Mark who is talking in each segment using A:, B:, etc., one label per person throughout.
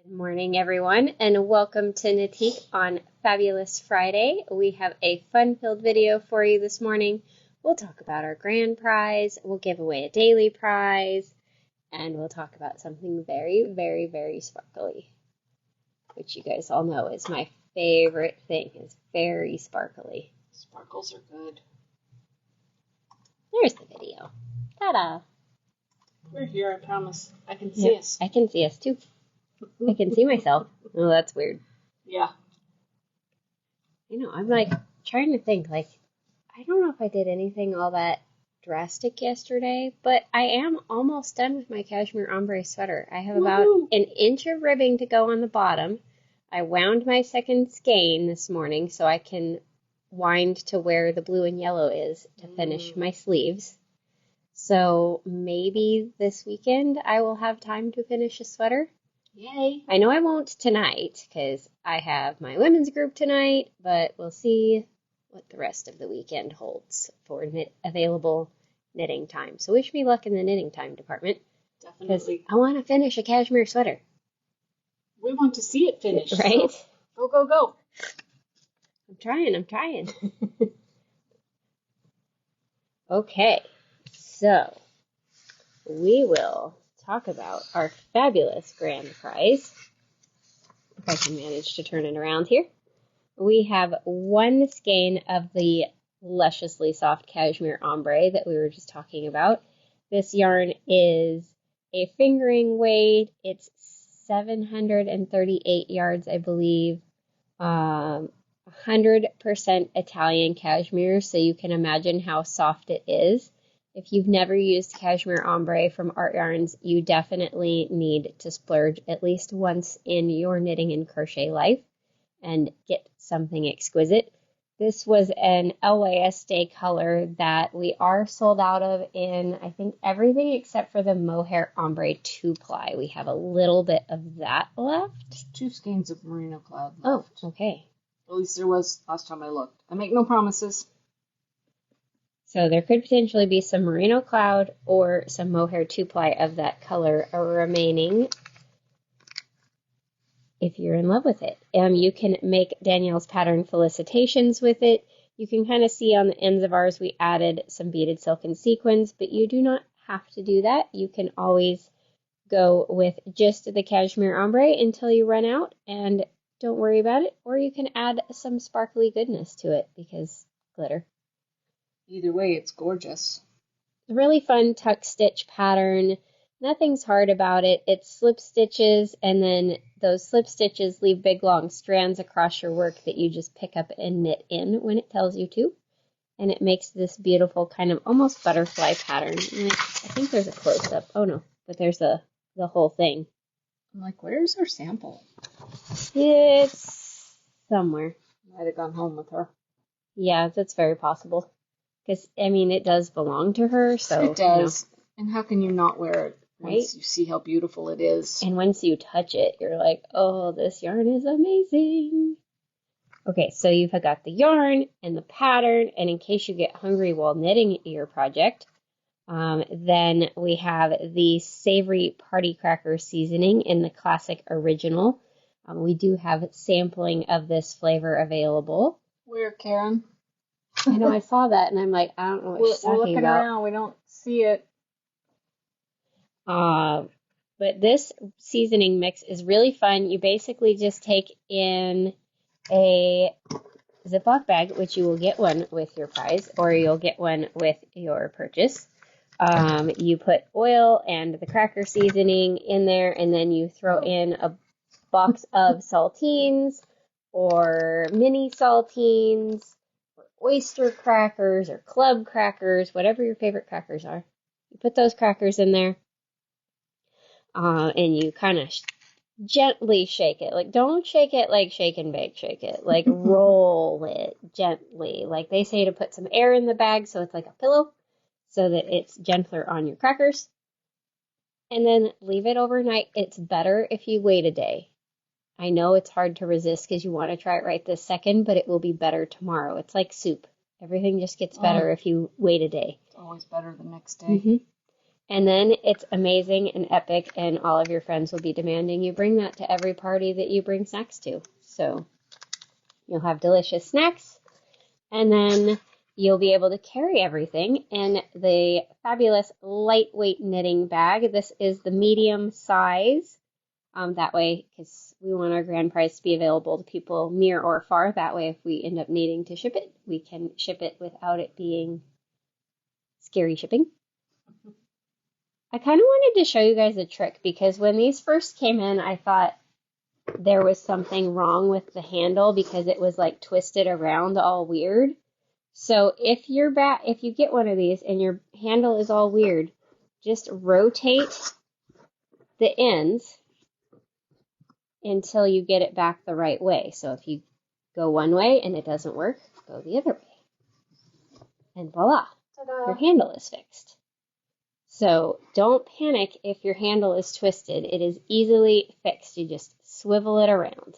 A: Good morning, everyone, and welcome to Knitique on Fabulous Friday. We have a fun-filled video for you this morning. We'll talk about our grand prize, we'll give away a daily prize, and we'll talk about something very, very, very sparkly, which you guys all know is my favorite thing, is very sparkly.
B: Sparkles are good.
A: There's the video. Ta-da!
B: We're here, I promise. I can see us.
A: I can see us too. I can see myself. Oh, that's weird.
B: Yeah.
A: You know, I'm like trying to think, like, I don't know if I did anything all that drastic yesterday, but I am almost done with my Cashmere Ombre sweater. I have about an inch of ribbing to go on the bottom. I wound my second skein this morning so I can wind to where the blue and yellow is to finish my sleeves. So maybe this weekend I will have time to finish a sweater.
B: Yay.
A: I know I won't tonight because I have my women's group tonight, but we'll see what the rest of the weekend holds for available knitting time. So wish me luck in the knitting time department.
B: Definitely.
A: I want to finish a cashmere sweater.
B: We want to see it finished.
A: Right?
B: So go, go, go.
A: I'm trying. Okay, so we will talk about our fabulous grand prize. If I can manage to turn it around here. We have one skein of the lusciously soft cashmere ombre that we were just talking about. This yarn is a fingering weight. It's 738 yards, I believe. 100% Italian cashmere, so you can imagine how soft it is. If you've never used cashmere ombre from Artyarns, you definitely need to splurge at least once in your knitting and crochet life and get something exquisite. This was an LYS Day color that we are sold out of in, I think, everything except for the mohair ombre 2-ply. We have a little bit of that left.
B: 2 skeins of merino cloud left.
A: Oh, okay.
B: At least there was last time I looked. I make no promises.
A: So there could potentially be some merino cloud or some mohair 2-ply of that color remaining if you're in love with it. You can make Danielle's pattern Felicitations with it. You can kind of see on the ends of ours we added some beaded silk and sequins, but you do not have to do that. You can always go with just the cashmere ombre until you run out and don't worry about it, or you can add some sparkly goodness to it because glitter.
B: Either way, it's gorgeous.
A: A really fun tuck stitch pattern. Nothing's hard about it. It's slip stitches, and then those slip stitches leave big long strands across your work that you just pick up and knit in when it tells you to. And it makes this beautiful kind of almost butterfly pattern. And I think there's a close-up. Oh no, but there's the whole thing.
B: I'm like, where's our sample?
A: It's somewhere.
B: Might have gone home with her.
A: Yeah, that's very possible. Because, I mean, it does belong to her, so...
B: It does. You know. And how can you not wear it
A: right?
B: Once you see how beautiful it is?
A: And once you touch it, you're like, oh, this yarn is amazing. Okay, so you've got the yarn and the pattern, and in case you get hungry while knitting your project, then we have the savory party cracker seasoning in the classic original. We do have sampling of this flavor available.
B: Where, Karen?
A: I know, I saw that, and I'm like, I don't know what she's talking
B: We're looking
A: about.
B: around, we don't see it.
A: But this seasoning mix is really fun. You basically just take in a Ziploc bag, which you will get one with your prize, or you'll get one with your purchase. You put oil and the cracker seasoning in there, and then you throw in a box of saltines, or mini saltines, oyster crackers or club crackers, whatever your favorite crackers are. You put those crackers in there, and you kind of gently shake it. Like, don't shake it like shake and bake, shake it. Like, roll it gently. Like, they say to put some air in the bag so it's like a pillow, so that it's gentler on your crackers. And then leave it overnight. It's better if you wait a day. I know it's hard to resist because you want to try it right this second, but it will be better tomorrow. It's like soup. Everything just gets better if you wait a day.
B: It's always better the next day.
A: Mm-hmm. And then it's amazing and epic, and all of your friends will be demanding you bring that to every party that you bring snacks to. So you'll have delicious snacks, and then you'll be able to carry everything in the fabulous lightweight knitting bag. This is the medium size. That way, because we want our grand prize to be available to people near or far. That way, if we end up needing to ship it, we can ship it without it being scary shipping. I kind of wanted to show you guys a trick, because when these first came in, I thought there was something wrong with the handle because it was like twisted around all weird. So if you get one of these and your handle is all weird, just rotate the ends until you get it back the right way. So if you go one way and it doesn't work, go the other way. And voila, your handle is fixed. So don't panic if your handle is twisted. It is easily fixed. You just swivel it around.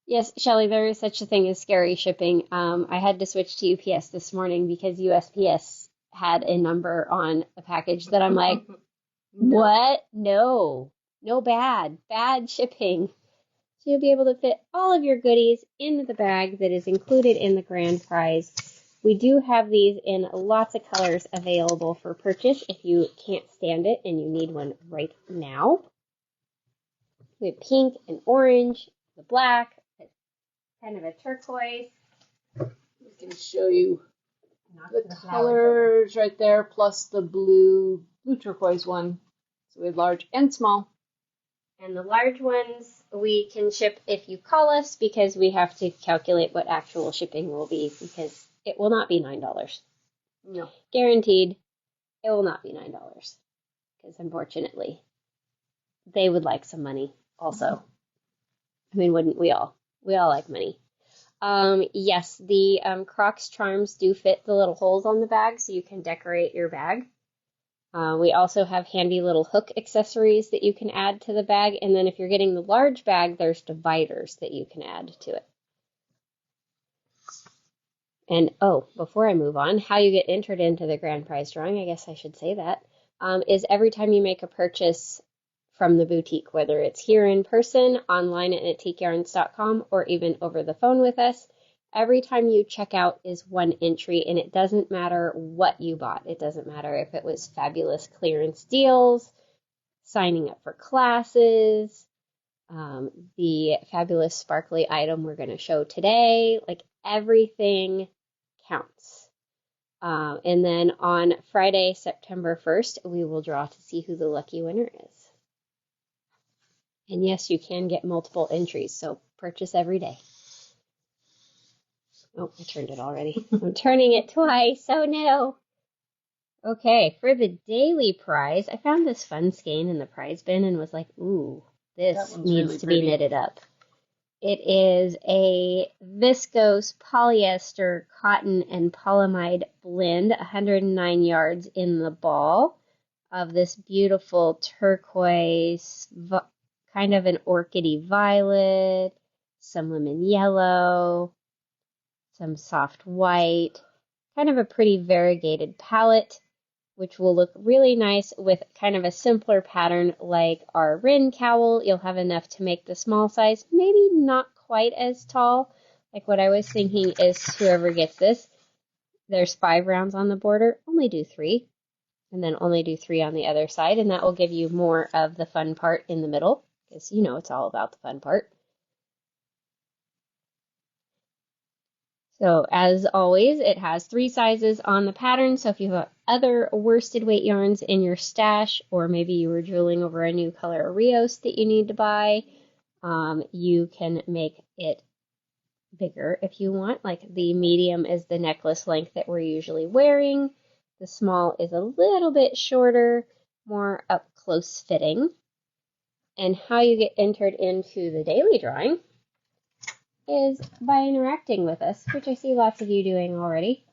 A: Yes, Shelly, there is such a thing as scary shipping. I had to switch to UPS this morning because USPS had a number on a package that I'm like, what? No, bad shipping. So you'll be able to fit all of your goodies into the bag that is included in the grand prize. We do have these in lots of colors available for purchase if you can't stand it and you need one right now. We have pink and orange, the black, kind of a turquoise.
B: I can show you the colors right there, plus the blue turquoise one. So we have large and small.
A: And the large ones we can ship if you call us, because we have to calculate what actual shipping will be, because it will not be $9.
B: No.
A: Guaranteed, it will not be $9. Because unfortunately, they would like some money also. I mean, wouldn't we all? We all like money. Yes, the Crocs charms do fit the little holes on the bag, so you can decorate your bag. We also have handy little hook accessories that you can add to the bag, and then if you're getting the large bag, there's dividers that you can add to it. And before I move on, how you get entered into the grand prize drawing, I guess I should say that, is every time you make a purchase from the boutique, whether it's here in person, online at knitikeyarns.com, or even over the phone with us. Every time you check out is one entry, and it doesn't matter what you bought. It doesn't matter if it was fabulous clearance deals, signing up for classes, the fabulous sparkly item we're going to show today. Like, everything counts. And then on Friday, September 1st, we will draw to see who the lucky winner is. And yes, you can get multiple entries, so purchase every day. Oh, I turned it already. I'm turning it twice. Oh no. Okay, for the daily prize, I found this fun skein in the prize bin and was like, ooh, this needs
B: really
A: to be knitted up. It is a viscose polyester cotton and polyamide blend, 109 yards in the ball, of this beautiful turquoise, kind of an orchidy violet, some lemon yellow, some soft white, kind of a pretty variegated palette, which will look really nice with kind of a simpler pattern like our Ren Cowl. You'll have enough to make the small size, maybe not quite as tall. Like, what I was thinking is whoever gets this, there's 5 rounds on the border, only do 3, and then only do 3 on the other side, and that will give you more of the fun part in the middle, because you know it's all about the fun part. So as always, it has 3 sizes on the pattern. So if you have other worsted weight yarns in your stash, or maybe you were drooling over a new color Rios that you need to buy, you can make it bigger if you want. Like, the medium is the necklace length that we're usually wearing. The small is a little bit shorter, more up close fitting. And how you get entered into the daily drawing is by interacting with us, which I see lots of you doing already.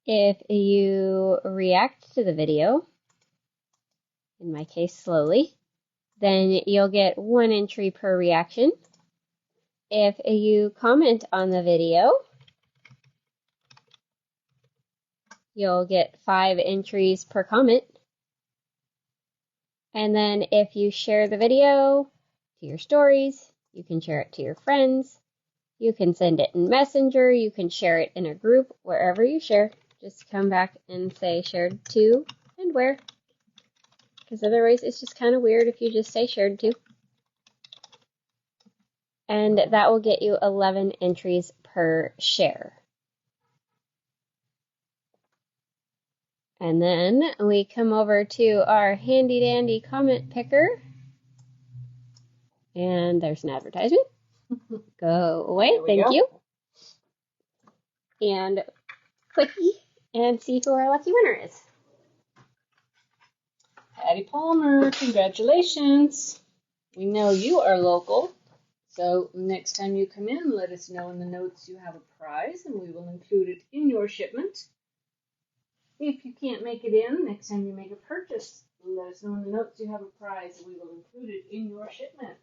A: If you react to the video, in my case slowly, then you'll get 1 entry per reaction. If you comment on the video, you'll get 5 entries per comment. And then if you share the video to your stories, you can share it to your friends. You can send it in Messenger. You can share it in a group, wherever you share. Just come back and say shared to and where. Because otherwise it's just kind of weird if you just say shared to. And that will get you 11 entries per share. And then we come over to our handy dandy comment picker. And there's an advertisement. Go away, thank you. And clicky and see who our lucky winner is.
B: Patty Palmer, congratulations. We know you are local. So next time you come in, let us know in the notes you have a prize and we will include it in your shipment. If you can't make it in, next time you make a purchase, let us know in the notes you have a prize and we will include it in your shipment.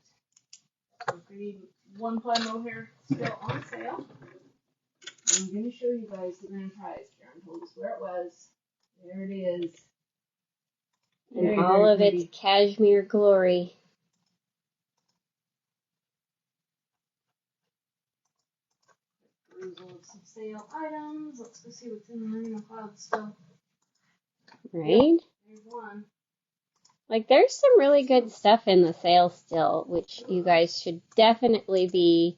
B: So pretty one-ply mohair still on sale. I'm going to show you guys the grand prize. Karen told us where it was. There it is.
A: In all of its cashmere glory.
B: Perusal of some sale items. Let's go see what's in the Ren Cowl still.
A: Right?
B: Yep, there's one.
A: Like, there's some really good stuff in the sale still, which you guys should definitely be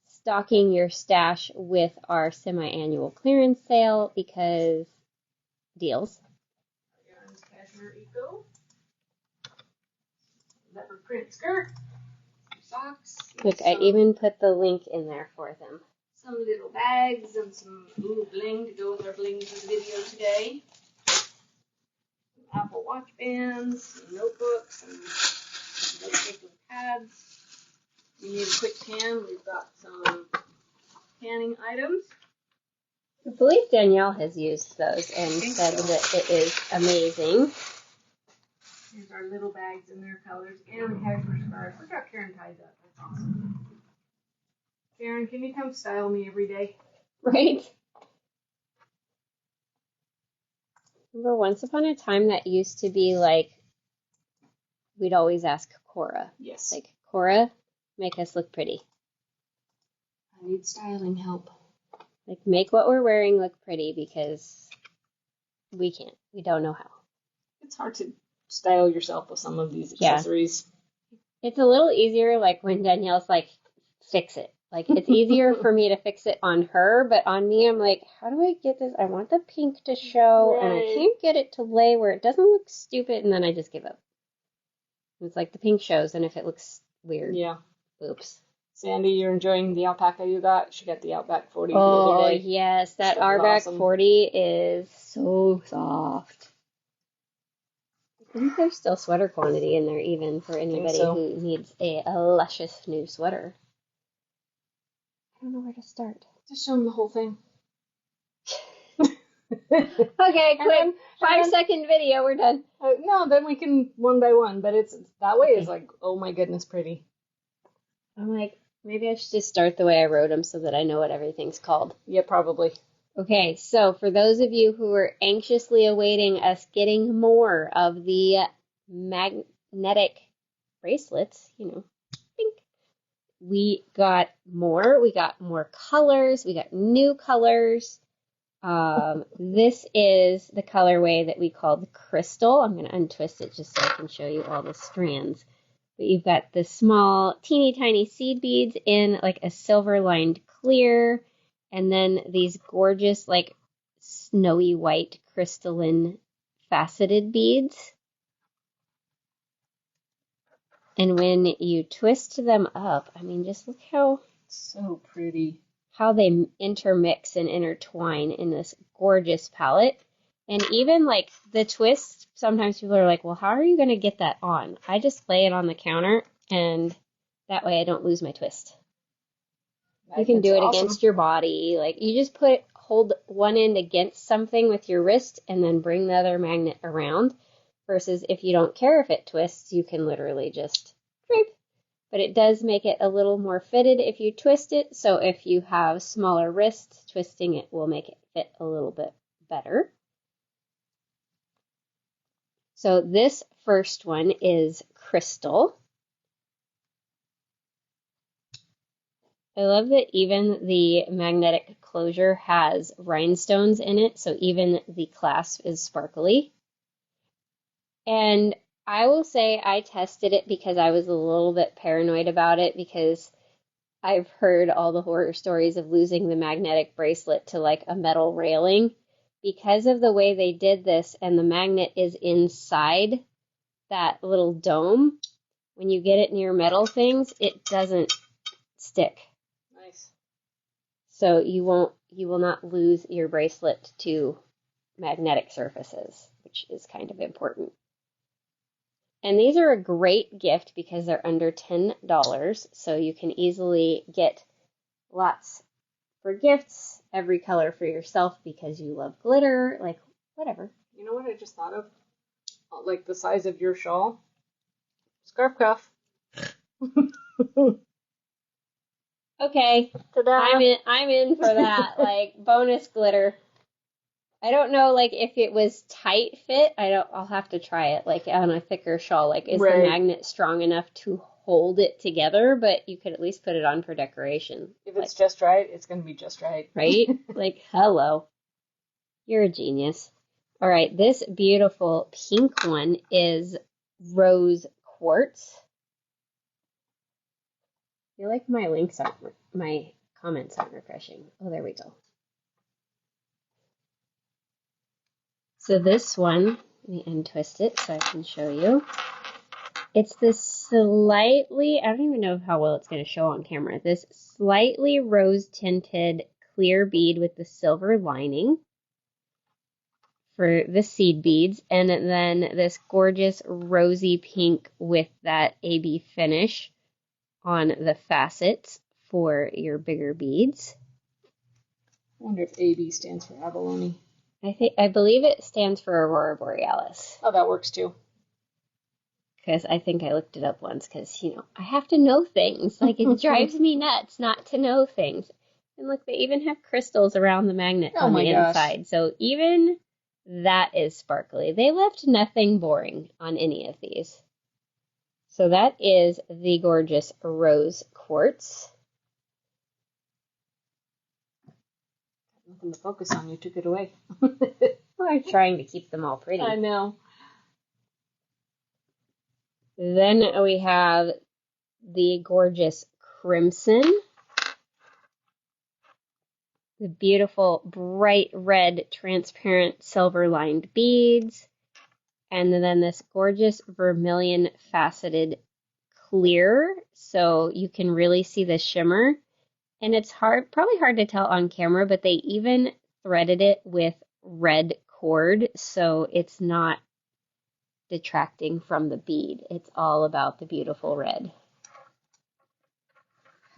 A: stocking your stash with our semi-annual clearance sale because deals.
B: Artyarns Cashmere Eco. Leopard print skirt. Socks.
A: Look, I even put the link in there for them.
B: Some little bags and some blue bling to go with our bling for the video today. Some Apple Watch bands, some notebooks, and notebook with pads. You need a quick tan. We've got some tanning items.
A: I believe Danielle has used those and said that it is amazing.
B: Here's our little bags in their colors and the cashmere scarf. Look how Karen ties up. That's awesome. Karen, can you come style me every day?
A: Right? Remember, once upon a time that used to be like, we'd always ask Cora.
B: Yes.
A: Like, Cora, make us look pretty.
B: I need styling help.
A: Like, make what we're wearing look pretty because we can't. We don't know how.
B: It's hard to style yourself with some of these accessories.
A: Yeah. It's a little easier, like, when Danielle's like, fix it. Like, it's easier for me to fix it on her, but on me, I'm like, how do I get this? I want the pink to show, and I can't get it to lay where it doesn't look stupid, and then I just give up. It's like the pink shows, and if it looks weird, oops.
B: Sandy, you're enjoying the alpaca you got? She got the Outback 40 the
A: other
B: other day.
A: Yes, that Outback 40 is so soft. I think there's still sweater quantity in there, even for anybody who needs a luscious new sweater. I don't know where to start.
B: Just show them the whole thing.
A: Okay, quick 5-second video, we're done.
B: No, then we can one by one, but it's that way is like, oh my goodness, pretty.
A: I'm like, maybe I should just start the way I wrote them so that I know what everything's called.
B: Yeah, probably.
A: Okay, so for those of you who are anxiously awaiting us getting more of the magnetic bracelets, you know, pink, we got more. We got more colors. We got new colors. This is the colorway that we call the crystal. I'm going to untwist it just so I can show you all the strands. But you've got the small, teeny tiny seed beads in like a silver lined clear. And then these gorgeous, like, snowy white crystalline faceted beads. And when you twist them up, I mean, just look how
B: so pretty.
A: How they intermix and intertwine in this gorgeous palette. And even like the twist, sometimes people are like, well, how are you going to get that on? I just lay it on the counter and that way I don't lose my twist. You can do it against your body. Like, you just hold one end against something with your wrist and then bring the other magnet around. Versus if you don't care if it twists, you can literally just drape. But it does make it a little more fitted if you twist it. So if you have smaller wrists, twisting it will make it fit a little bit better. So this first one is crystal. I love that even the magnetic closure has rhinestones in it, so even the clasp is sparkly. And I will say I tested it because I was a little bit paranoid about it because I've heard all the horror stories of losing the magnetic bracelet to like a metal railing. Because of the way they did this and the magnet is inside that little dome, when you get it near metal things, it doesn't stick.
B: Nice.
A: So you will not lose your bracelet to magnetic surfaces, which is kind of important. And these are a great gift because they're under $10, so you can easily get lots for gifts, every color for yourself because you love glitter, like whatever.
B: You know what I just thought of? Like the size of your shawl. Scarf cuff.
A: Okay,
B: Ta-da!
A: I'm in for that, like bonus glitter. I don't know, like if it was tight fit. I'll have to try it, like on a thicker shawl. Like, is the magnet strong enough to hold it together? But you could at least put it on for decoration.
B: If it's just right, it's gonna be just right.
A: Right? Like, hello, you're a genius. All right, this beautiful pink one is rose quartz. I feel like my comments aren't refreshing. Oh, there we go. So this one, let me untwist it so I can show you. It's this slightly, I don't even know how well it's going to show on camera, this slightly rose tinted clear bead with the silver lining for the seed beads, and then this gorgeous rosy pink with that AB finish on the facets for your bigger beads.
B: I wonder if AB stands for abalone.
A: I believe it stands for Aurora Borealis.
B: Oh, that works too.
A: Because I think I looked it up once because, you know, I have to know things. Like, it drives me nuts not to know things. And look, they even have crystals around the magnet on the inside. So even that is sparkly. They left nothing boring on any of these. So that is the gorgeous rose quartz.
B: Nothing to focus on. You took it away.
A: I'm trying to keep them all pretty.
B: I know.
A: Then we have the gorgeous crimson. The beautiful bright red transparent silver lined beads. And then this gorgeous vermilion faceted clear. So you can really see the shimmer. And it's probably hard to tell on camera, but they even threaded it with red cord, so it's not detracting from the bead. It's all about the beautiful red.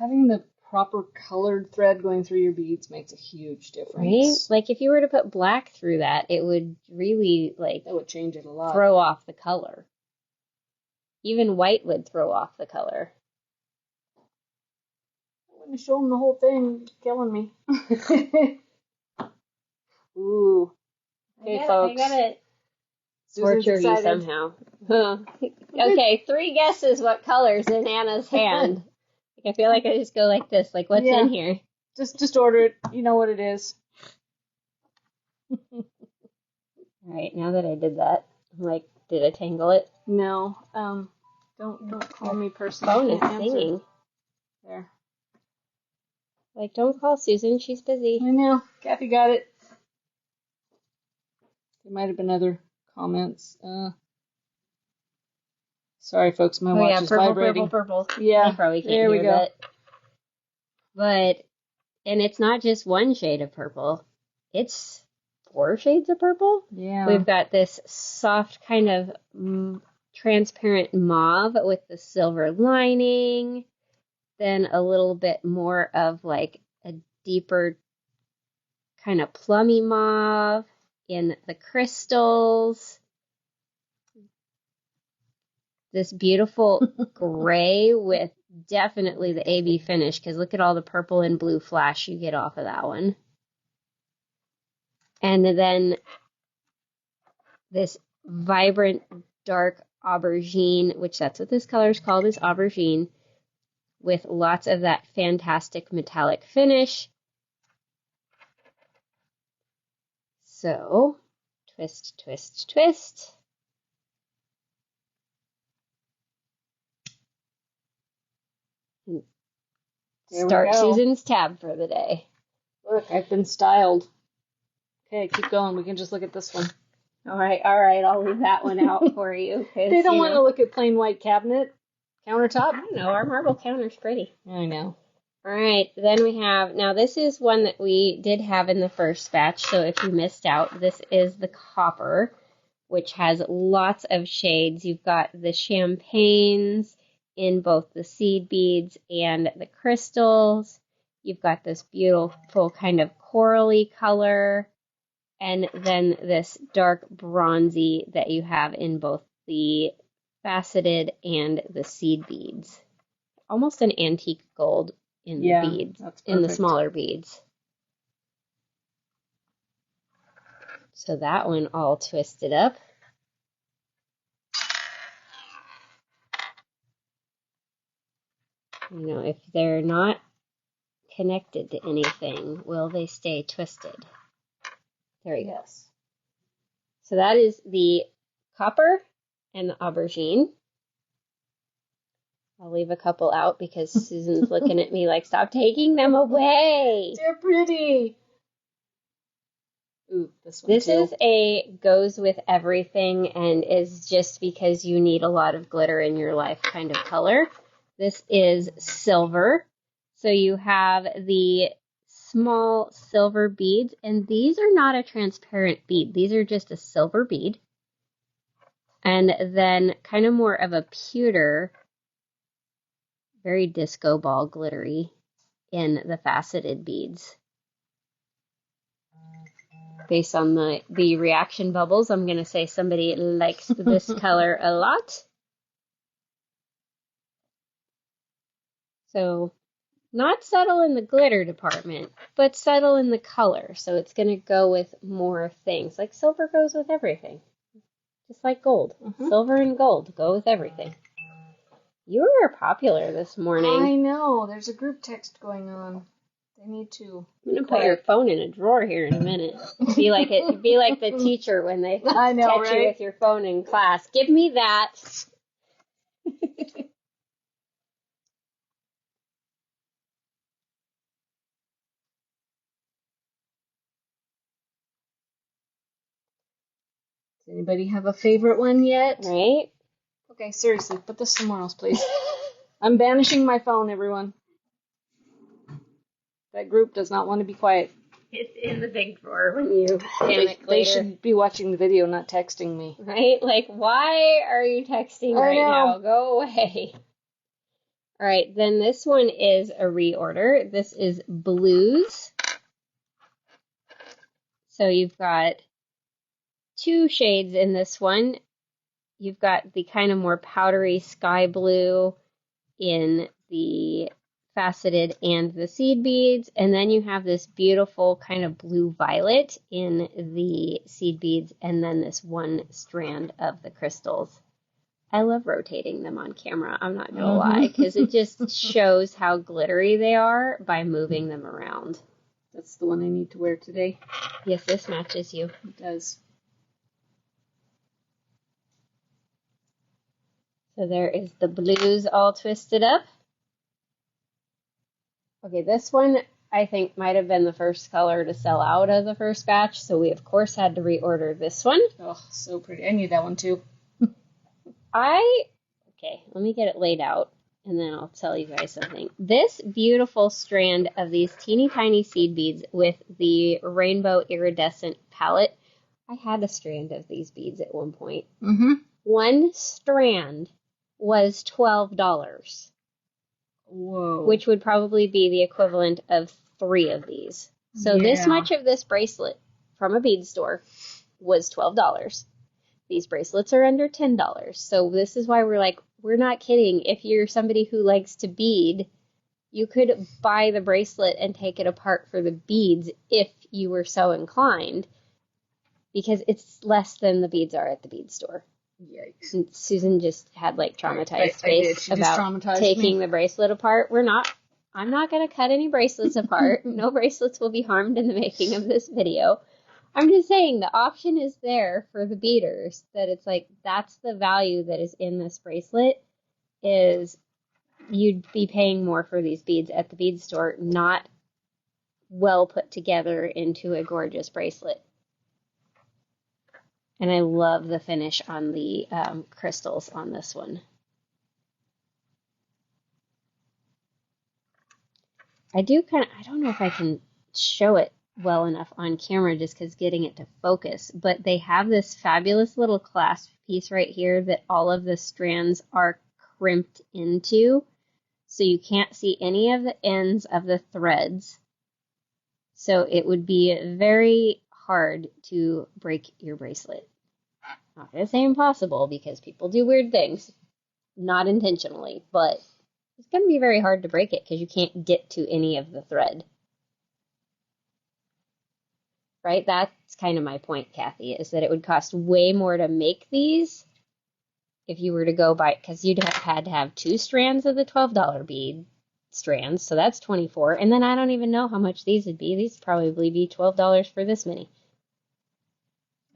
B: Having the proper colored thread going through your beads makes a huge difference.
A: Right? Like if you were to put black through that, it would really
B: that would change it a lot.
A: Throw off the color. Even white would throw off the color.
B: I'm going to show them the whole thing. It's killing me. Ooh. Okay, folks.
A: I gotta torture you somehow. Okay, 3 guesses what color's in Anna's hand. I feel like I just go like this. Like, what's in here?
B: Just order it. You know what it is.
A: All right, now that I did that, I'm like, did I tangle it?
B: No. Don't call me personally.
A: Phone is singing.
B: There.
A: Like, don't call Susan. She's busy.
B: I know. Kathy got it. There might have been other comments. Sorry, folks. My watch is vibrating.
A: Purple.
B: Yeah.
A: I probably can't
B: there we
A: hear
B: go.
A: that. But, and it's not just one shade of purple. It's 4 shades of purple.
B: Yeah.
A: We've got this soft kind of transparent mauve with the silver lining. Then a little bit more of like a deeper kind of plummy mauve in the crystals. This beautiful gray with definitely the AB finish, because look at all the purple and blue flash you get off of that one. And then this vibrant dark aubergine, which that's what this color is called, is aubergine, with lots of that fantastic metallic finish. So, twist, twist, twist. And start Susan's tab for the day.
B: Look, I've been styled. Okay, keep going. We can just look at this one.
A: All right, I'll leave that one out for you.
B: They don't want to look at plain white cabinet countertop.
A: I don't know, our marble counter's pretty.
B: I know.
A: All right, then we have, now this is one that we did have in the first batch, so if you missed out, this is the copper, which has lots of shades. You've got the champagnes in both the seed beads and the crystals. You've got this beautiful kind of corally color, and then this dark bronzy that you have in both the faceted and the seed beads. Almost an antique gold in the beads, in the smaller beads. So that one all twisted up. You know, if they're not connected to anything, will they stay twisted? There you go. So that is the copper and the aubergine. I'll leave a couple out because Susan's looking at me like, stop taking them away.
B: They're pretty. Ooh, this one
A: This is a goes with everything and is just because you need a lot of glitter in your life kind of color. This is silver. So you have the small silver beads, and these are not a transparent bead. These are just a silver bead. And then kind of more of a pewter, very disco ball glittery in the faceted beads. Based on the reaction bubbles, I'm going to say somebody likes this color a lot. So, not subtle in the glitter department, but subtle in the color. So it's going to go with more things. Like silver goes with everything. Just like gold. Silver and gold go with everything. You were popular this morning.
B: I know. There's a group text going on. They need to.
A: I'm gonna put your phone in a drawer here in a minute. Be like the teacher when they catch you with your phone in class. Give me that.
B: Does anybody have a favorite one yet?
A: Right?
B: Okay, seriously, put this somewhere else, please. I'm banishing my phone, everyone. That group does not want to be quiet.
A: It's in the big drawer when you panic later.
B: They should be watching the video, not texting me.
A: Right? Like, why are you texting right now? Go away. All right, then this one is a reorder. This is blues. So you've got two shades in this one. You've got the kind of more powdery sky blue in the faceted and the seed beads, and then you have this beautiful kind of blue violet in the seed beads, and then this one strand of the crystals. I love rotating them on camera, I'm not gonna lie, because it just shows how glittery they are by moving them around.
B: That's the one I need to wear today.
A: Yes, this matches you.
B: It does.
A: So there is the blues all twisted up. Okay, this one I think might have been the first color to sell out of the first batch, so we of course had to reorder this one.
B: Oh, so pretty. I need that one too.
A: Okay, let me get it laid out and then I'll tell you guys something. This beautiful strand of these teeny tiny seed beads with the rainbow iridescent palette, I had a strand of these beads at one point. One strand was $12.
B: Whoa.
A: Which would probably be the equivalent of 3 of these. So this much of this bracelet from a bead store was $12. These bracelets are under $10. So this is why we're like, we're not kidding. If you're somebody who likes to bead, you could buy the bracelet and take it apart for the beads if you were so inclined. because it's less than the beads are at the bead store.
B: Yikes.
A: And Susan just had like traumatized
B: I did.
A: face
B: She just
A: about
B: traumatized
A: taking
B: me.
A: the bracelet apart. I'm not going to cut any bracelets apart. No bracelets will be harmed in the making of this video. I'm just saying the option is there for the beaders, that it's like that's the value that is in this bracelet, is you'd be paying more for these beads at the bead store, not well put together into a gorgeous bracelet. And I love the finish on the crystals on this one. I don't know if I can show it well enough on camera just because getting it to focus, but they have this fabulous little clasp piece right here that all of the strands are crimped into, so you can't see any of the ends of the threads. So it would be very hard to break your bracelet. Not going to say impossible because people do weird things, not intentionally, but it's going to be very hard to break it because you can't get to any of the thread. Right? That's kind of my point, Kathy, is that it would cost way more to make these if you were to go buy, because you'd have had to have 2 strands of the $12 bead strands, so that's $24. And then I don't even know how much these would be. These would probably be $12 for this many.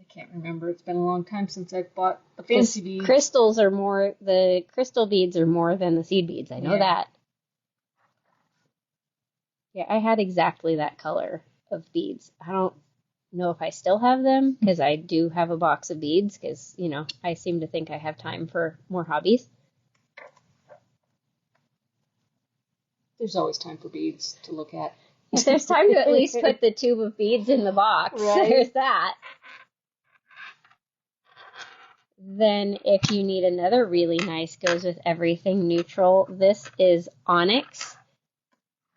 B: I can't remember. It's been a long time since I've bought a fancy bead.
A: The crystal beads are more than the seed beads. I know that. Yeah, I had exactly that color of beads. I don't know if I still have them, because I do have a box of beads, because, you know, I seem to think I have time for more hobbies.
B: There's always time for beads to look at.
A: There's time to at least put the tube of beads in the box.
B: Right.
A: There's that. Then if you need another really nice, goes with everything neutral, this is onyx.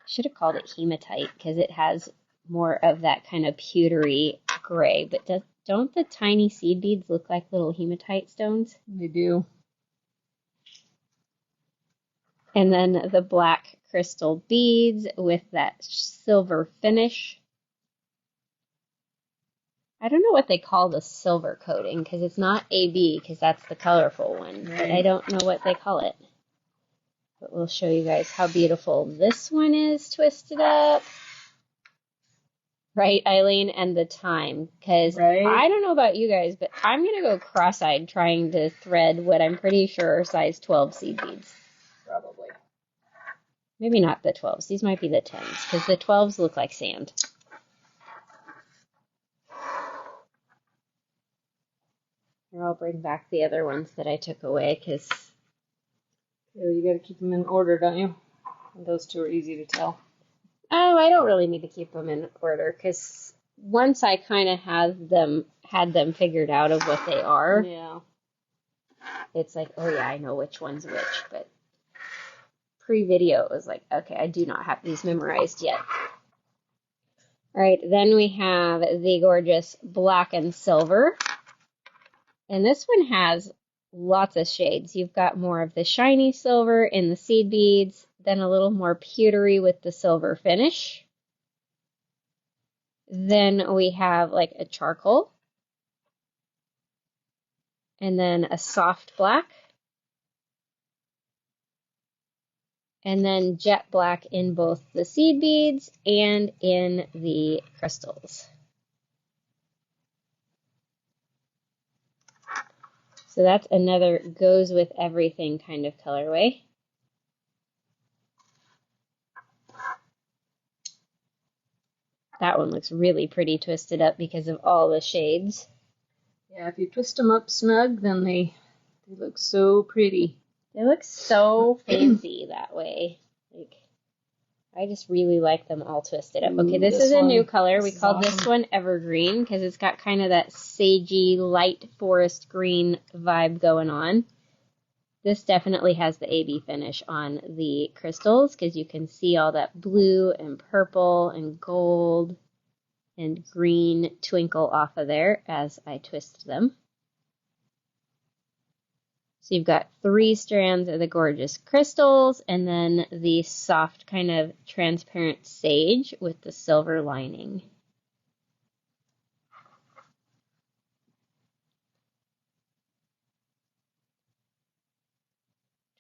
A: Should have called it hematite because it has more of that kind of pewtery gray. But don't the tiny seed beads look like little hematite stones?
B: They do.
A: And then the black crystal beads with that silver finish. I don't know what they call the silver coating because it's not AB because that's the colorful one. Right. But I don't know what they call it. But we'll show you guys how beautiful this one is twisted up. Right, Eileen? And the time. Because I don't know about you guys, but I'm going to go cross-eyed trying to thread what I'm pretty sure are size 12 seed beads.
B: Probably.
A: Maybe not the 12s. These might be the 10s because the 12s look like sand. Here, I'll bring back the other ones that I took away because...
B: You got to keep them in order, don't you? And those two are easy to tell.
A: Oh, I don't really need to keep them in order because once I kind of had them figured out of what they are, it's like, oh yeah, I know which one's which. But pre-video, it was like, okay, I do not have these memorized yet. All right, then we have the gorgeous black and silver. And this one has lots of shades. You've got more of the shiny silver in the seed beads, then a little more pewtery with the silver finish. Then we have like a charcoal. And then a soft black. And then jet black in both the seed beads and in the crystals. So that's another goes with everything kind of colorway. That one looks really pretty twisted up because of all the shades.
B: Yeah, if you twist them up snug, then they look so pretty.
A: They look so fancy that way. Like, I just really like them all twisted up. Okay, this is a new color. We called this one Evergreen because it's got kind of that sagey, light forest green vibe going on. This definitely has the AB finish on the crystals because you can see all that blue and purple and gold and green twinkle off of there as I twist them. So you've got 3 strands of the gorgeous crystals and then the soft kind of transparent sage with the silver lining.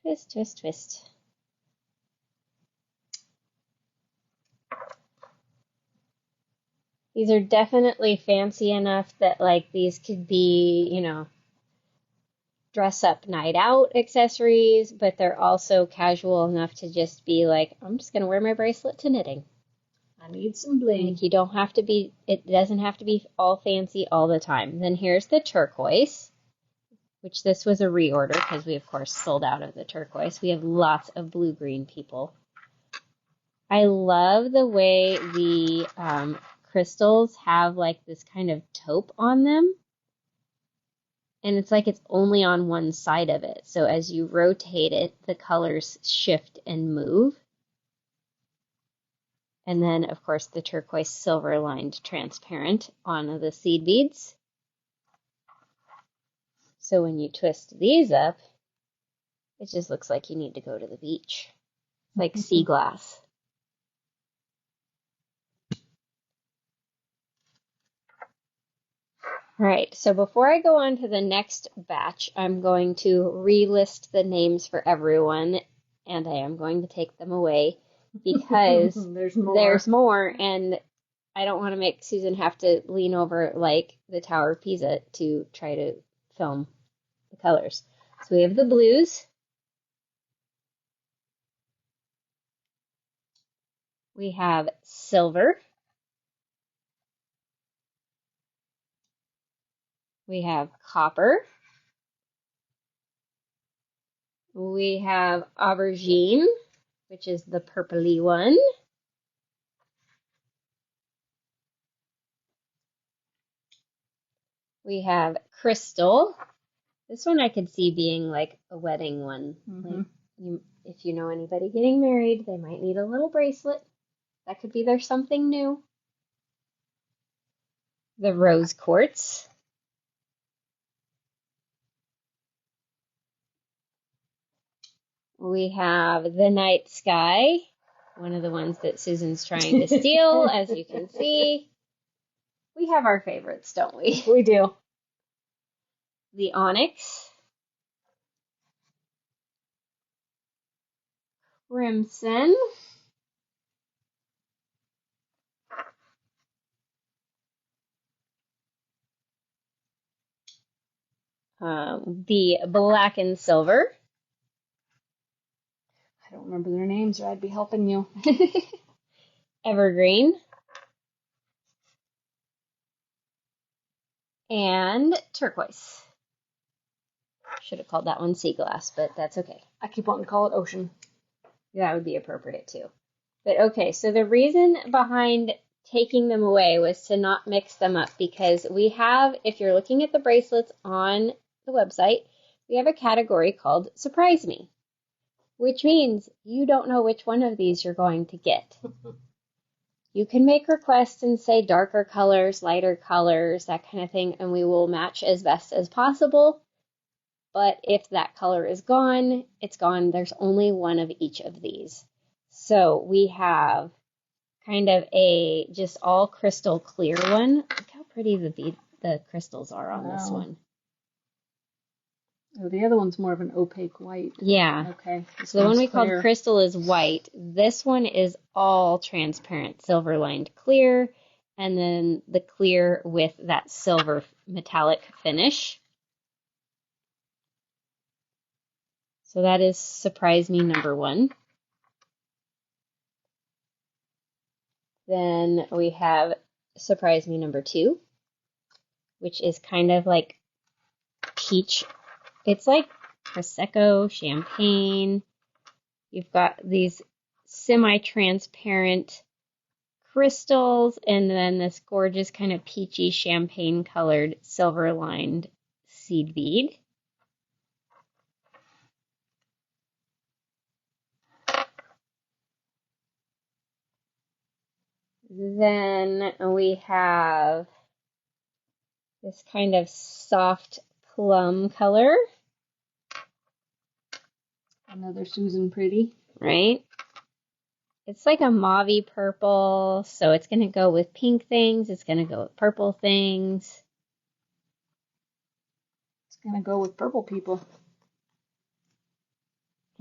A: Twist, twist, twist. These are definitely fancy enough that like these could be, you know, dress up night out accessories, but they're also casual enough to just be like, I'm just gonna wear my bracelet to knitting.
B: I need some bling.
A: Like you don't have to be, it doesn't have to be all fancy all the time. Then here's the turquoise, which this was a reorder because we of course sold out of the turquoise. We have lots of blue-green people. I love the way the crystals have like this kind of taupe on them. And it's like it's only on one side of it. So as you rotate it, the colors shift and move. And then, of course, the turquoise silver lined transparent on the seed beads. So when you twist these up, it just looks like you need to go to the beach. Like sea glass. All right, so before I go on to the next batch, I'm going to relist the names for everyone, and I am going to take them away because there's more, and I don't want to make Susan have to lean over like the Tower of Pisa to try to film the colors. So we have the blues. We have silver. We have copper. We have aubergine, which is the purpley one. We have crystal. This one I could see being like a wedding one. Like if you know anybody getting married, they might need a little bracelet. That could be their something new. The rose quartz. We have the night sky, one of the ones that Susan's trying to steal, as you can see. We have our favorites, don't we?
B: We do.
A: The onyx. Crimson. The black and silver.
B: I don't remember their names or I'd be helping you.
A: Evergreen. And turquoise. Should have called that one sea glass, but that's okay.
B: I keep wanting to call it ocean.
A: That would be appropriate too. But okay, so the reason behind taking them away was to not mix them up because we have, if you're looking at the bracelets on the website, we have a category called Surprise Me, which means you don't know which one of these you're going to get. You can make requests and say darker colors, lighter colors, that kind of thing, and we will match as best as possible. But if that color is gone, it's gone. There's only one of each of these. So we have kind of a just all crystal clear one. Look how pretty the crystals are on this one.
B: Oh, the other one's more of an opaque white.
A: Yeah.
B: Okay.
A: So the one we called crystal is white. This one is all transparent, silver lined clear, and then the clear with that silver metallic finish. So that is Surprise Me number 1. Then we have Surprise Me number 2, which is kind of like peach. It's like Prosecco, champagne. You've got these semi-transparent crystals and then this gorgeous kind of peachy champagne colored silver lined seed bead. Then we have this kind of soft plum color.
B: Another Susan Pretty.
A: Right? It's like a mauvey purple, so it's going to go with pink things. It's going to go with purple things.
B: It's going to go with purple people.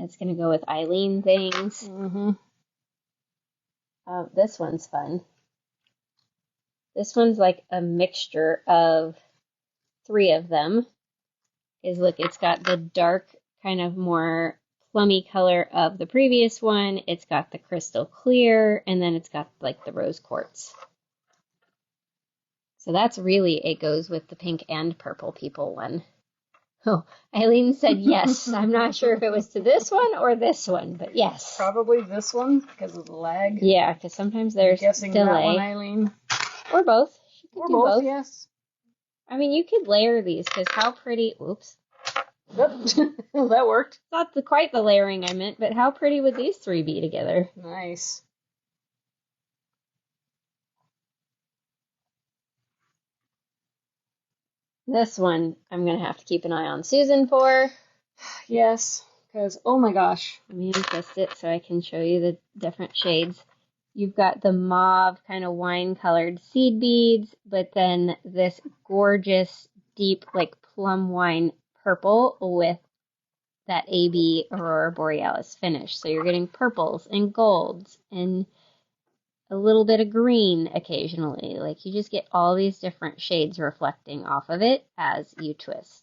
A: It's going to go with Eileen things. This one's fun. This one's like a mixture of 3 of them. Look, it's got the dark, kind of more plummy color of the previous one. It's got the crystal clear, and then it's got like the rose quartz. So that's really, it goes with the pink and purple people one. Oh, Eileen said yes. I'm not sure if it was to this one or this one, but yes.
B: Probably this one because of the lag.
A: Yeah, because sometimes there's
B: guessing
A: delay.
B: That one, Eileen.
A: Or both.
B: Or both, yes.
A: I mean, you could layer these because how pretty. Oops.
B: Well, that worked.
A: Not quite the layering I meant, but how pretty would these 3 be together?
B: Nice.
A: This one, I'm going to have to keep an eye on Susan for.
B: Yes, because, oh my gosh.
A: Let me twist it so I can show you the different shades. You've got the mauve kind of wine-colored seed beads, but then this gorgeous, deep, like plum wine purple with that AB Aurora Borealis finish. So you're getting purples and golds and a little bit of green occasionally. Like you just get all these different shades reflecting off of it as you twist.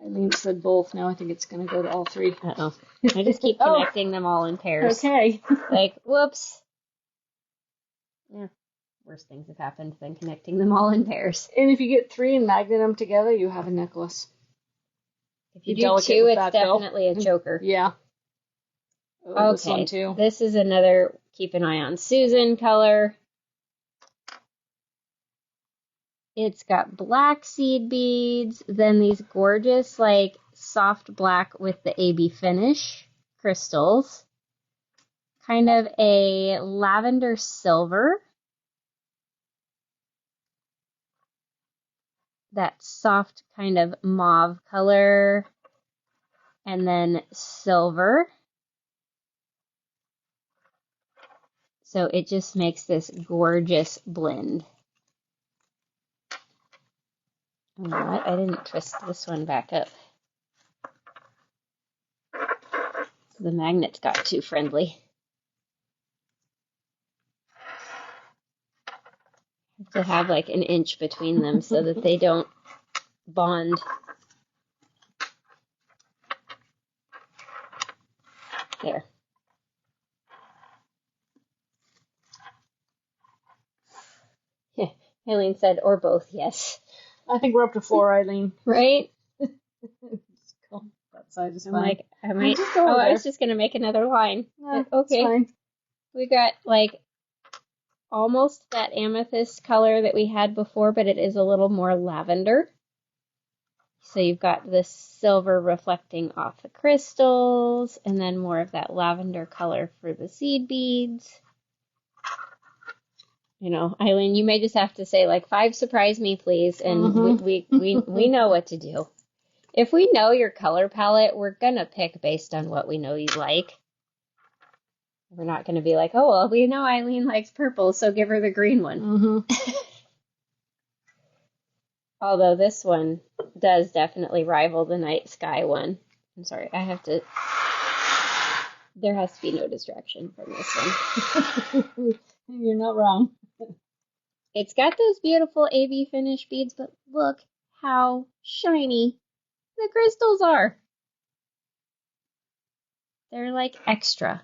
B: Eileen said both. Now I think it's going to go to all 3.
A: Uh-oh. I just keep connecting them all in pairs.
B: Okay.
A: Like, whoops. Yeah. Worse things have happened than connecting them all in pairs.
B: And if you get 3 and magnet them together, you have a necklace.
A: If you do 2, it's definitely a choker.
B: Yeah.
A: Okay.
B: This one too.
A: This is another keep an eye on Susan color. It's got black seed beads, then these gorgeous, like, soft black with the AB finish crystals. Kind of a lavender silver. That soft kind of mauve color. And then silver. So it just makes this gorgeous blend. You know what? I didn't twist this one back up. The magnet got too friendly. I have to have like an inch between them so that they don't bond. There. Yeah, Eileen said, or both, yes.
B: I think we're up to 4, Eileen.
A: Right?
B: That side is
A: I'm
B: fine.
A: like, I was just going to make another line.
B: No,
A: okay.
B: It's fine.
A: We got like almost that amethyst color that we had before, but it is a little more lavender. So you've got this silver reflecting off the crystals, and then more of that lavender color for the seed beads. You know, Eileen, you may just have to say like 5 surprise me, please, and we know what to do. If we know your color palette, we're gonna pick based on what we know you like. We're not gonna be like, oh well, we know Eileen likes purple, so give her the green one. Although this one does definitely rival the night sky one. I'm sorry, there has to be no distraction from this one.
B: You're not wrong.
A: It's got those beautiful AB finish beads, but look how shiny the crystals are. They're like extra.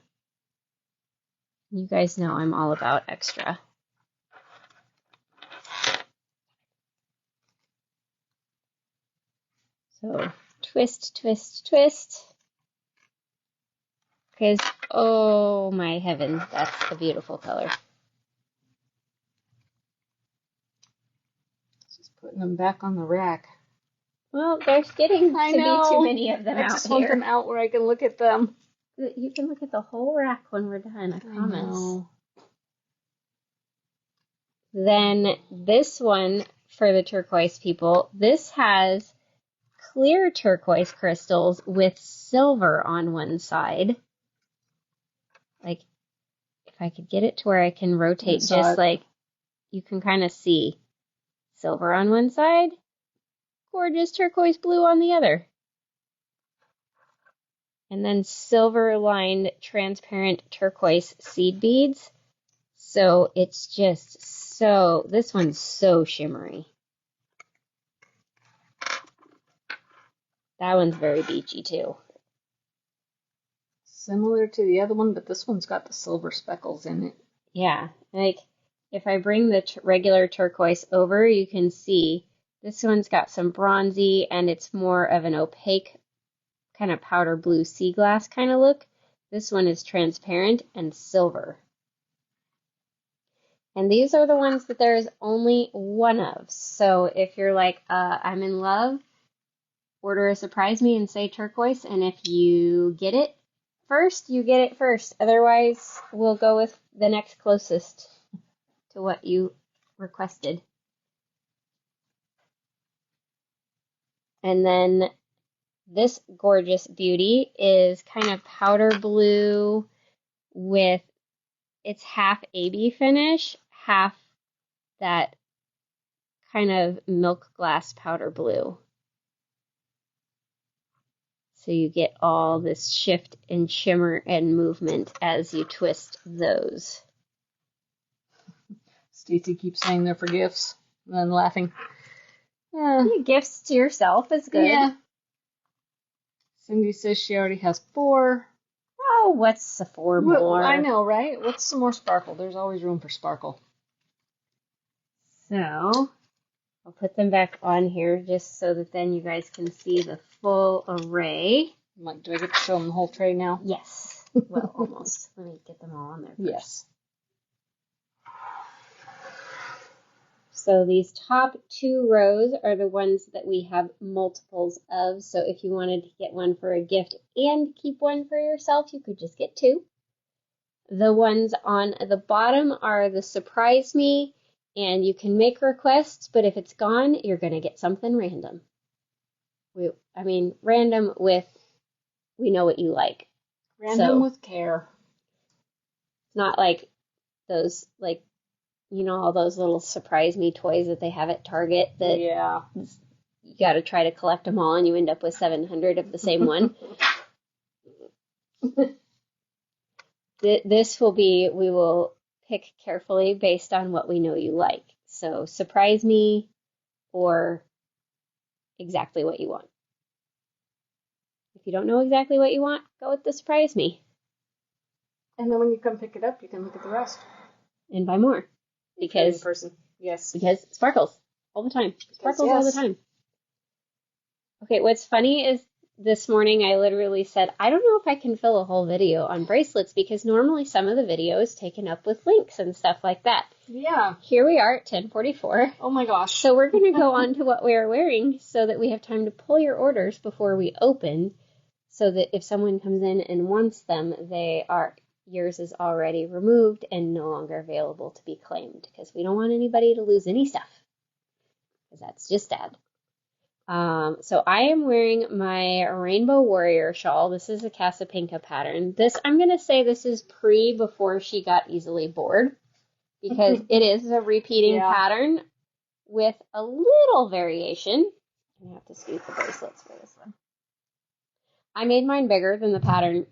A: You guys know I'm all about extra. So twist, twist, twist. Because, oh my heaven, that's a beautiful color.
B: Just putting them back on the rack.
A: Well, there's getting to be too many of them out here.
B: I just want them out where I can look at them.
A: You can look at the whole rack when we're done, I promise. Then this one, for the turquoise people, this has clear turquoise crystals with silver on one side. Like, if I could get it to where I can rotate just like, you can kind of see silver on one side, gorgeous turquoise blue on the other. and then silver lined transparent turquoise seed beads. So it's just so, this one's so shimmery. That one's very beachy too.
B: Similar to the other one, but this one's got the silver speckles in it.
A: Yeah, like if I bring the regular turquoise over, you can see this one's got some bronzy and it's more of an opaque kind of powder blue sea glass kind of look. This one is transparent and silver. And these are the ones that there's only one of. So if you're like, I'm in love, order a surprise me and say turquoise, and if you get it first, you get it first. Otherwise, we'll go with the next closest to what you requested. And then this gorgeous beauty is kind of powder blue with, it's half AB finish, half that kind of milk glass powder blue. So you get all this shift and shimmer and movement as you twist those.
B: Stacy keeps saying they're for gifts and then laughing.
A: Gifts to yourself is good.
B: Yeah. Cindy says she already has 4.
A: Oh, what's the 4 more?
B: I know, right? What's some more sparkle? There's always room for sparkle.
A: So, I'll put them back on here just so that then you guys can see the full array.
B: Like, do I get to show them the whole tray now?
A: Yes. Well, almost. Let me get them all on there first.
B: Yes.
A: So these top 2 rows are the ones that we have multiples of. So if you wanted to get one for a gift and keep one for yourself, you could just get 2. The ones on the bottom are the surprise me, and you can make requests, but if it's gone, you're going to get something random. Random with, we know what you like.
B: Random with care.
A: It's not like those, like, you know, all those little surprise me toys that they have at Target that you got to try to collect them all and you end up with 700 of the same one. This will be, we will pick carefully based on what we know you like. So surprise me or exactly what you want. If you don't know exactly what you want, go with the surprise me.
B: And then when you come pick it up, you can look at the rest.
A: And buy more. Because because it sparkles all the time. Sparkles all the time. Okay, what's funny is this morning I literally said, I don't know if I can fill a whole video on bracelets because normally some of the video is taken up with links and stuff like that.
B: Yeah.
A: Here we are at 10:44.
B: Oh my gosh.
A: So we're going to go on to what we are wearing so that we have time to pull your orders before we open so that if someone comes in and wants them, yours is already removed and no longer available to be claimed because we don't want anybody to lose any stuff because that's just sad. So I am wearing my Rainbow Warrior shawl. This is a Casapinka pattern. I'm going to say this is before she got easily bored because it is a repeating pattern with a little variation. I'm going to have to scoot the bracelets for this one. I made mine bigger than the pattern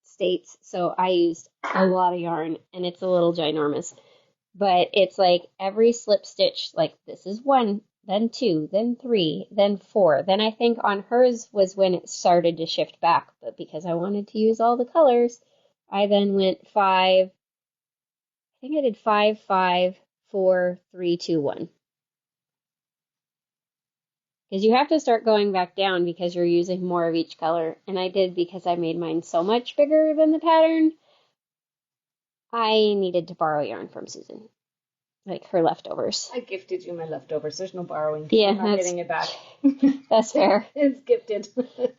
A: states, so I used a lot of yarn and it's a little ginormous, but it's like every slip stitch, like this is 1, then 2, then 3, then 4, then I think on hers was when it started to shift back, but because I wanted to use all the colors, I then went 5, I think I did 5, 5, 4, 3, 2, 1. Because you have to start going back down because you're using more of each color. And I did because I made mine so much bigger than the pattern. I needed to borrow yarn from Susan. Like her leftovers.
B: I gifted you my leftovers. There's no borrowing.
A: Yeah,
B: I'm not getting it back.
A: That's fair.
B: It's gifted.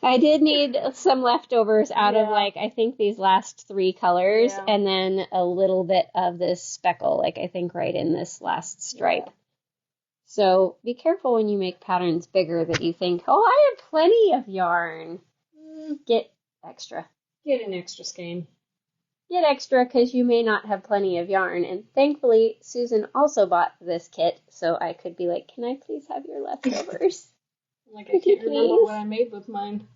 A: I did need some leftovers out of I think these last 3 colors. Yeah. And then a little bit of this speckle. I think right in this last stripe. Yeah. So be careful when you make patterns bigger that you think, oh, I have plenty of yarn. Get extra.
B: Get an extra skein.
A: Get extra because you may not have plenty of yarn. And thankfully, Susan also bought this kit, so I could be like, can I please have your leftovers?
B: I can't remember what I made with mine.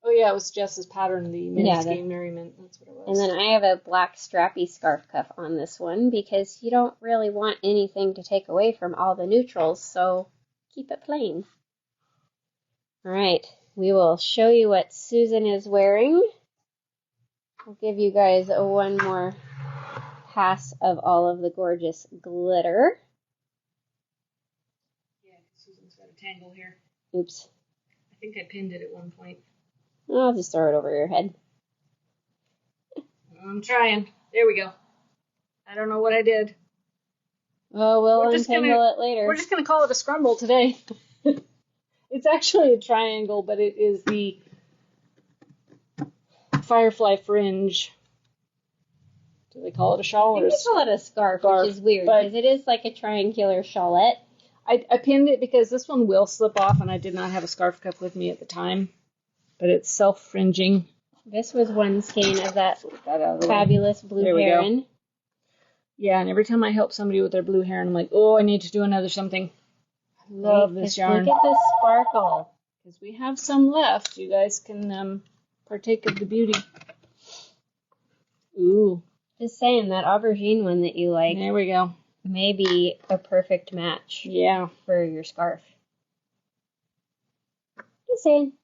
B: Oh yeah, it was Jess's pattern, the mini
A: Yeah,
B: skein merriment. That's what it
A: and
B: was.
A: then I have a black strappy scarf cuff on this one because you don't really want anything to take away from all the neutrals, so keep it plain. All right, we will show you what Susan is wearing. I'll give you guys one more pass of all of the gorgeous glitter.
B: Yeah, Susan's got a tangle here.
A: Oops.
B: I think I pinned it at one point.
A: I'll just throw it over your head.
B: I'm trying. There we go. I don't know what I did.
A: Oh, we'll untangle it later.
B: We're just going to call it a scrumble today. It's actually a triangle, but it is the Firefly fringe. Do they call it a shawl or a
A: scarf? Call it a scarf, which is weird because it is like a triangular shawlette.
B: I pinned it because this one will slip off, and I did not have a scarf cuff with me at the time. But it's self-fringing.
A: This was one skein of that fabulous blue heron.
B: Yeah, and every time I help somebody with their blue heron, I'm like, oh, I need to do another something. I love this yarn.
A: Look at this sparkle.
B: Because we have some left. You guys can partake of the beauty. Ooh.
A: Just saying, that aubergine one that you like.
B: There we go.
A: May be a perfect match.
B: Yeah.
A: For your scarf. Just saying.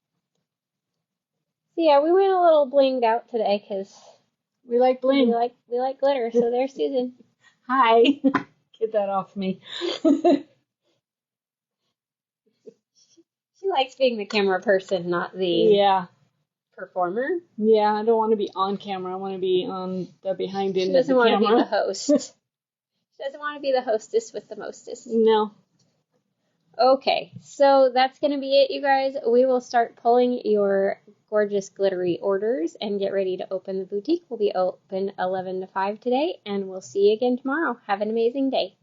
A: So yeah, we went a little blinged out today because
B: we like bling.
A: We like glitter. So there's Susan.
B: Hi. Get that off me.
A: She likes being the camera person, not the performer.
B: Yeah, I don't want to be on camera. I want to be on the behind end of the camera. She doesn't
A: want to be the host. She doesn't want to be the hostess with the mostest.
B: No.
A: Okay, so that's going to be it, you guys. We will start pulling your gorgeous glittery orders and get ready to open the boutique. We'll be open 11 to 5 today, and we'll see you again tomorrow. Have an amazing day.